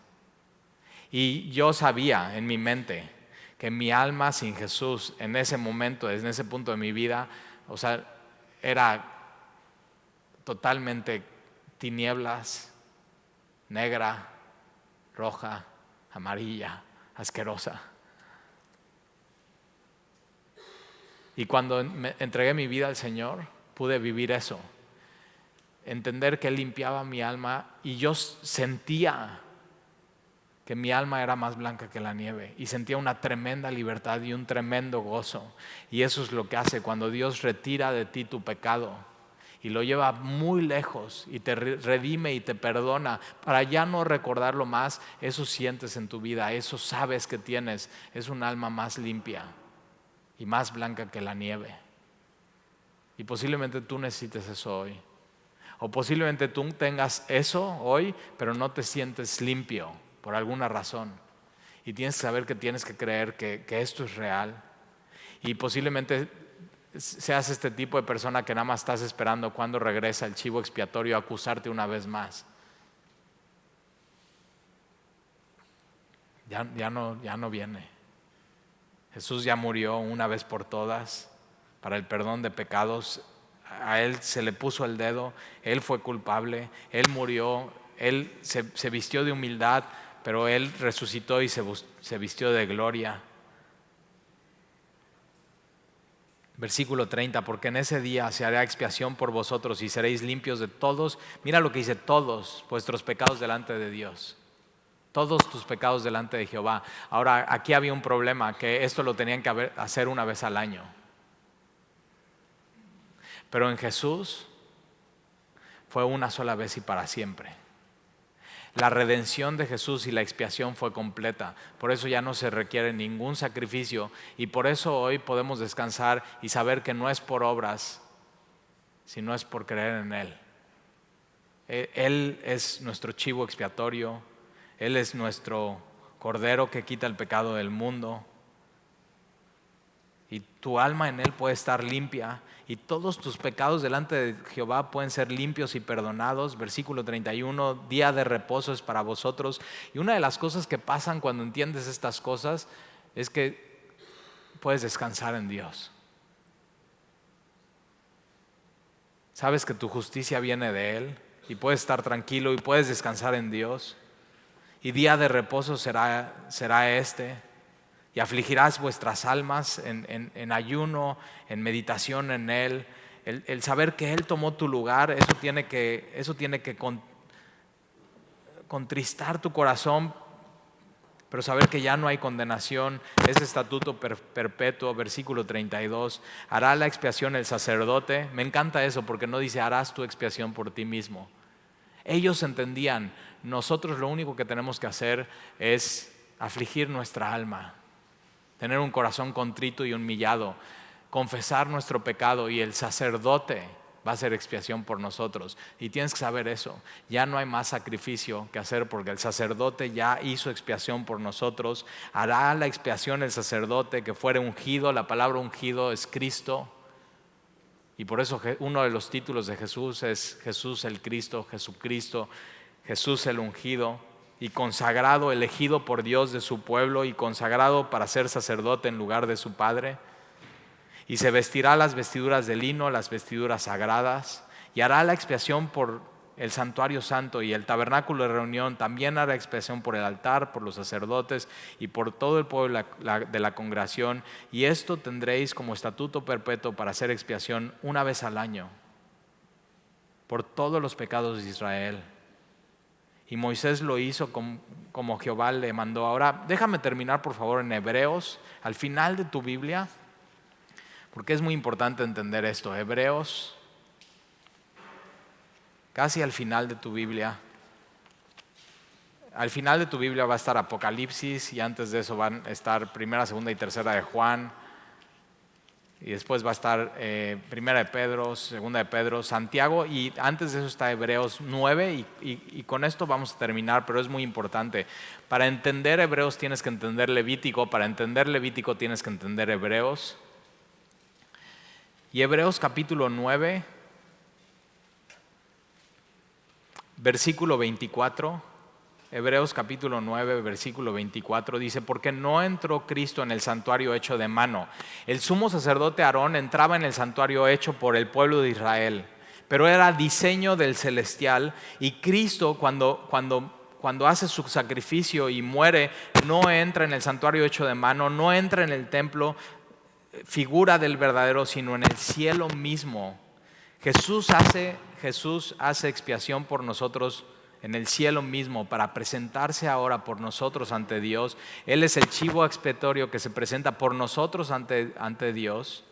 Y yo sabía en mi mente que mi alma sin Jesús en ese momento, en ese punto de mi vida, era totalmente tinieblas, negra, roja, amarilla, asquerosa. Y cuando me entregué mi vida al Señor, pude vivir eso. Entender que Él limpiaba mi alma, y yo sentía que mi alma era más blanca que la nieve, y sentía una tremenda libertad y un tremendo gozo. Y eso es lo que hace cuando Dios retira de ti tu pecado y lo lleva muy lejos y te redime y te perdona para ya no recordarlo más. Eso sientes en tu vida, eso sabes que tienes, es un alma más limpia y más blanca que la nieve. Y posiblemente tú necesites eso hoy, o posiblemente tú tengas eso hoy pero no te sientes limpio por alguna razón, y tienes que saber que tienes que creer que esto es real. Y posiblemente seas este tipo de persona que nada más estás esperando cuando regresa el chivo expiatorio a acusarte una vez más. Ya no viene. Jesús ya murió una vez por todas para el perdón de pecados. A Él se le puso el dedo, Él fue culpable, Él murió Él se vistió de humildad, pero Él resucitó y se vistió de gloria. Versículo 30, porque en ese día se hará expiación por vosotros y seréis limpios de todos. Mira lo que dice: todos vuestros pecados delante de Dios. Todos tus pecados delante de Jehová. Ahora, aquí había un problema, que esto lo tenían que hacer una vez al año. Pero en Jesús fue una sola vez y para siempre. La redención de Jesús y la expiación fue completa. Por eso ya no se requiere ningún sacrificio, y por eso hoy podemos descansar y saber que no es por obras, sino es por creer en Él. Él es nuestro chivo expiatorio. Él es nuestro cordero que quita el pecado del mundo. Y tu alma en Él puede estar limpia, y todos tus pecados delante de Jehová pueden ser limpios y perdonados. Versículo 31, día de reposo es para vosotros. Y una de las cosas que pasan cuando entiendes estas cosas es que puedes descansar en Dios. Sabes que tu justicia viene de Él y puedes estar tranquilo y puedes descansar en Dios. Y día de reposo será este. Y afligirás vuestras almas en ayuno, en meditación en Él. El saber que Él tomó tu lugar, eso tiene que contristar tu corazón, pero saber que ya no hay condenación. Ese estatuto perpetuo, versículo 32, hará la expiación el sacerdote. Me encanta eso, porque no dice harás tu expiación por ti mismo. Ellos entendían, nosotros lo único que tenemos que hacer es afligir nuestra alma, tener un corazón contrito y humillado, confesar nuestro pecado, y el sacerdote va a hacer expiación por nosotros. Y tienes que saber eso, ya no hay más sacrificio que hacer, porque el sacerdote ya hizo expiación por nosotros. Hará la expiación el sacerdote que fuere ungido. La palabra ungido es Cristo, y por eso uno de los títulos de Jesús es Jesús el Cristo, Jesucristo, Jesús el ungido. Y consagrado, elegido por Dios de su pueblo, y consagrado para ser sacerdote en lugar de su padre. Y se vestirá las vestiduras de lino, las vestiduras sagradas, y hará la expiación por el santuario santo y el tabernáculo de reunión. También hará expiación por el altar, por los sacerdotes y por todo el pueblo de la congregación. Y esto tendréis como estatuto perpetuo para hacer expiación una vez al año por todos los pecados de Israel. Y Moisés lo hizo como Jehová le mandó. Ahora, déjame terminar por favor en Hebreos, al final de tu Biblia, porque es muy importante entender esto. Hebreos, casi al final de tu Biblia. Al final de tu Biblia va a estar Apocalipsis, y antes de eso van a estar primera, segunda y tercera de Juan. Y después va a estar primera de Pedro, segunda de Pedro, Santiago, y antes de eso está Hebreos 9, y con esto vamos a terminar, pero es muy importante. Para entender Hebreos tienes que entender Levítico, para entender Levítico tienes que entender Hebreos. Y Hebreos capítulo 9, versículo 24. Hebreos capítulo 9, versículo 24 dice: porque no entró Cristo en el santuario hecho de mano. El sumo sacerdote Aarón entraba en el santuario hecho por el pueblo de Israel, pero era diseño del celestial. Y Cristo cuando hace su sacrificio y muere, no entra en el santuario hecho de mano, no entra en el templo, figura del verdadero, sino en el cielo mismo. Jesús hace expiación por nosotros en el cielo mismo, para presentarse ahora por nosotros ante Dios. Él es el chivo expiatorio que se presenta por nosotros ante Dios,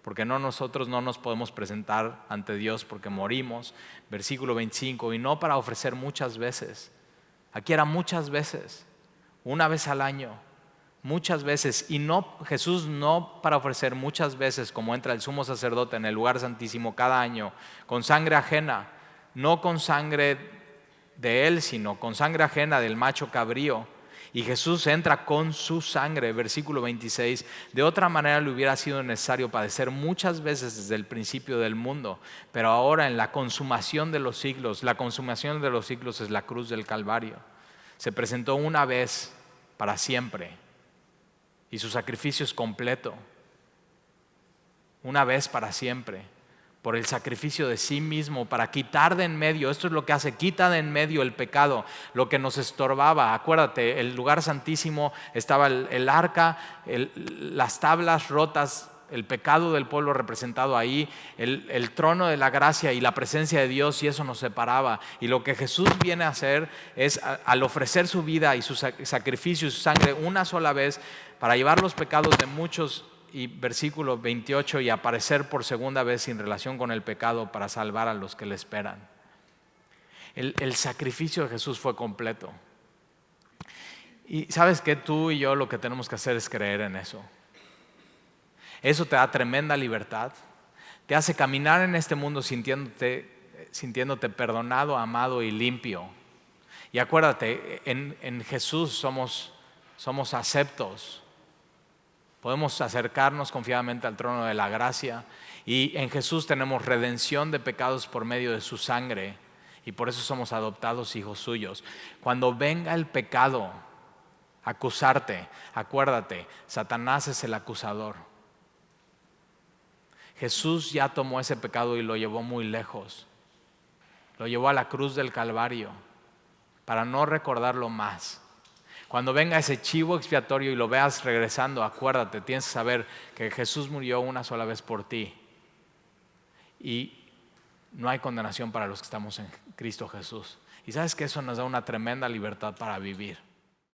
porque nosotros no nos podemos presentar ante Dios porque morimos. Versículo 25, y no para ofrecer muchas veces. Aquí era muchas veces, una vez al año, muchas veces. Y Jesús no para ofrecer muchas veces, como entra el sumo sacerdote en el lugar santísimo cada año, con sangre ajena, no con sangre de Él, sino con sangre ajena del macho cabrío. Y Jesús entra con su sangre. Versículo 26, de otra manera le hubiera sido necesario padecer muchas veces desde el principio del mundo, pero ahora en la consumación de los siglos. La consumación de los siglos es la cruz del Calvario. Se presentó una vez para siempre, y su sacrificio es completo, una vez para siempre. por el sacrificio de sí mismo, para quitar de en medio, esto es lo que hace, quita de en medio el pecado, lo que nos estorbaba. Acuérdate, el lugar santísimo estaba el arca, las tablas rotas, el pecado del pueblo representado ahí, el trono de la gracia y la presencia de Dios, y eso nos separaba. Y lo que Jesús viene a hacer es, al ofrecer su vida y su sacrificio y su sangre una sola vez, para llevar los pecados de muchos, y versículo 28, y aparecer por segunda vez sin relación con el pecado para salvar a los que le esperan. El sacrificio de Jesús fue completo. Y sabes que tú y yo lo que tenemos que hacer es creer en eso. Eso te da tremenda libertad, te hace caminar en este mundo sintiéndote perdonado, amado y limpio. Y acuérdate, en Jesús somos aceptos. Podemos acercarnos confiadamente al trono de la gracia, y en Jesús tenemos redención de pecados por medio de su sangre, y por eso somos adoptados hijos suyos. Cuando venga el pecado a acusarte, acuérdate, Satanás es el acusador. Jesús ya tomó ese pecado y lo llevó muy lejos. Lo llevó a la cruz del Calvario para no recordarlo más. Cuando venga ese chivo expiatorio y lo veas regresando, acuérdate, tienes que saber que Jesús murió una sola vez por ti. Y no hay condenación para los que estamos en Cristo Jesús. Y sabes que eso nos da una tremenda libertad para vivir.